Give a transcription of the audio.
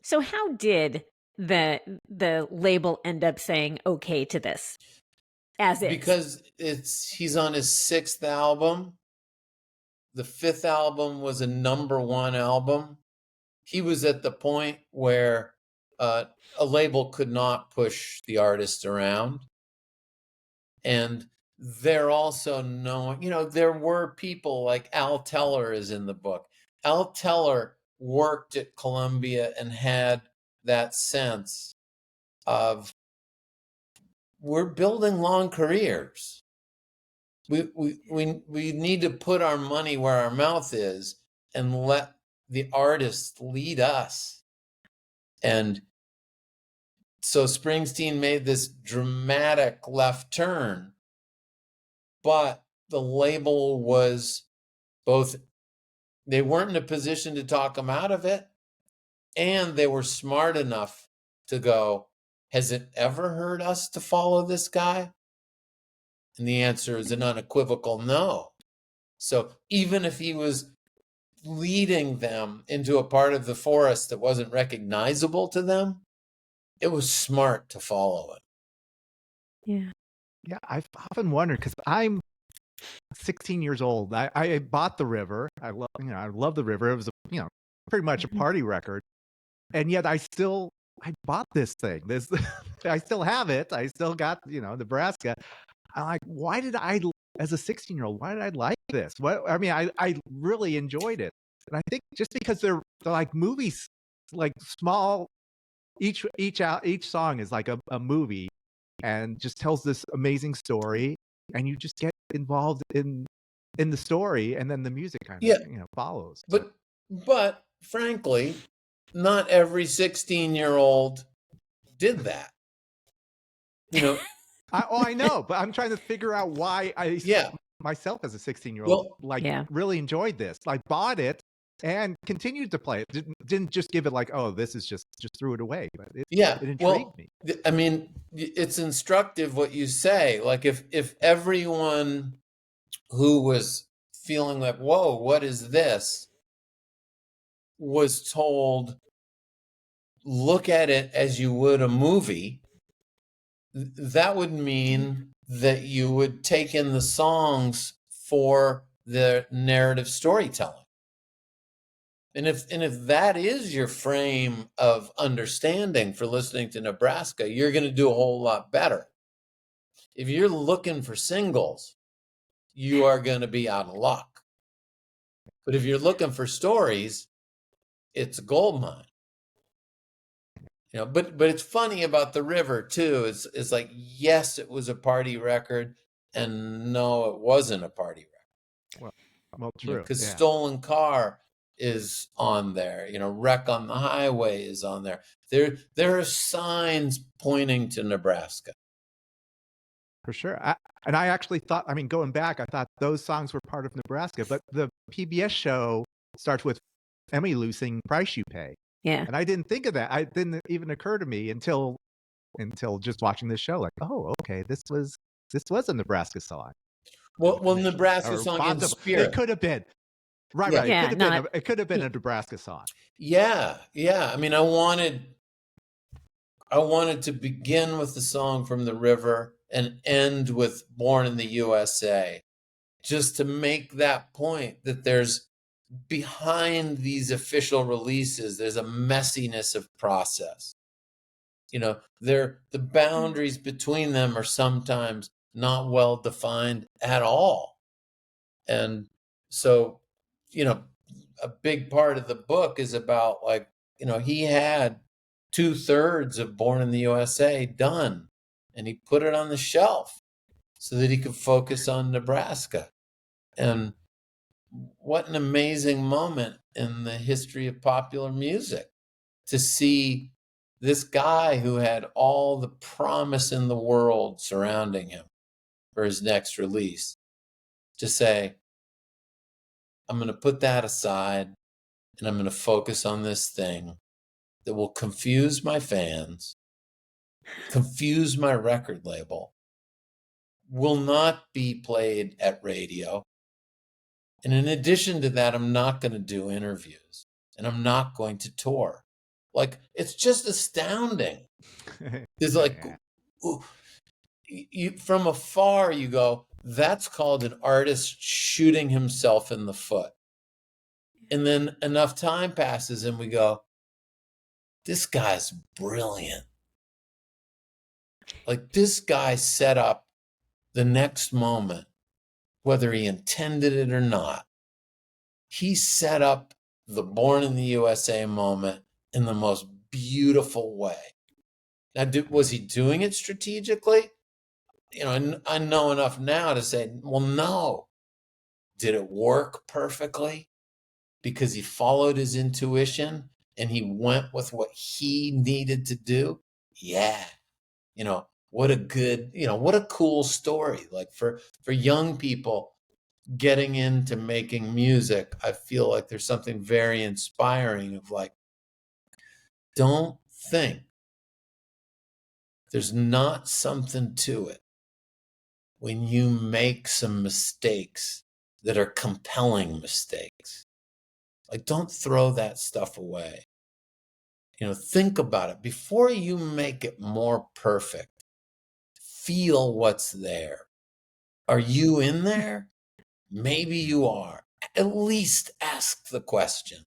So how did the label end up saying okay to this as is? Because he's on his 6th album. The 5th album was a #1 album. He was at the point where a label could not push the artist around. And they're also knowing, there were people like Al Teller is in the book. Al Teller worked at Columbia and had that sense of, we're building long careers. We need to put our money where our mouth is and let the artists lead us. And so Springsteen made this dramatic left turn, but the label was both, they weren't in a position to talk him out of it, and they were smart enough to go, has it ever hurt us to follow this guy? And the answer is an unequivocal no. So even if he was leading them into a part of the forest that wasn't recognizable to them, it was smart to follow it. Yeah. Yeah, I've often wondered, because I'm 16 years old. I bought The River. I love The River. It was pretty much a party record, and yet I bought this thing. I still have it. I still got Nebraska. I'm like, why did I, as a 16-year-old, why did I like this? I really enjoyed it, and I think just because they're like movies, like small, each song is like a movie, and just tells this amazing story, and you just get involved in the story, and then the music kind of follows. But frankly, not every 16-year-old did that. I know, but I'm trying to figure out why myself as a 16-year-old really enjoyed this. I bought it and continued to play it. Didn't just give it like, oh, this is just threw it away. But it intrigued me. I mean, it's instructive what you say. Like if everyone who was feeling like, whoa, what is this, was told, look at it as you would a movie, that would mean that you would take in the songs for the narrative storytelling. And if that is your frame of understanding for listening to Nebraska, you're going to do a whole lot better. If you're looking for singles, you are going to be out of luck. But if you're looking for stories, it's a gold mine. But it's funny about The River too. It's like, yes, it was a party record, and no, it wasn't a party record. Well, true. Because Stolen Car is on there. Wreck on the Highway is on there. There are signs pointing to Nebraska. For sure. I actually thought, going back, I thought those songs were part of Nebraska, but the PBS show starts with Emmylou singing Price You Pay. Yeah. And I didn't think of that. It didn't even occur to me until just watching this show. Like, oh, okay, this was a Nebraska song. Well, Nebraska song in spirit. It could have been. Right. Yeah, it could have been a Nebraska song. Yeah. I mean, I wanted to begin with the song from The River and end with Born in the USA, just to make that point that there's, behind these official releases, there's a messiness of process. The boundaries between them are sometimes not well defined at all. And so, a big part of the book is about, like, he had 2/3 of Born in the USA done, and he put it on the shelf so that he could focus on Nebraska. And what an amazing moment in the history of popular music to see this guy who had all the promise in the world surrounding him for his next release, to say, I'm going to put that aside, and I'm going to focus on this thing that will confuse my fans, confuse my record label, will not be played at radio. And in addition to that, I'm not going to do interviews, and I'm not going to tour. Like, it's just astounding. It's like, Yeah. ooh, from afar, you go, that's called an artist shooting himself in the foot. And then enough time passes and we go, this guy's brilliant. Like, this guy set up the next moment, whether he intended it or not. He set up the Born in the USA moment in the most beautiful way. Now, was he doing it strategically? I know enough now to say, well, no. Did it work perfectly? Because he followed his intuition and he went with what he needed to do? Yeah. What a cool story. Like for young people getting into making music, I feel like there's something very inspiring of like, don't think there's not something to it when you make some mistakes that are compelling mistakes. Like, don't throw that stuff away. Think about it. Before you make it more perfect, feel what's there. Are you in there? Maybe you are. At least ask the question.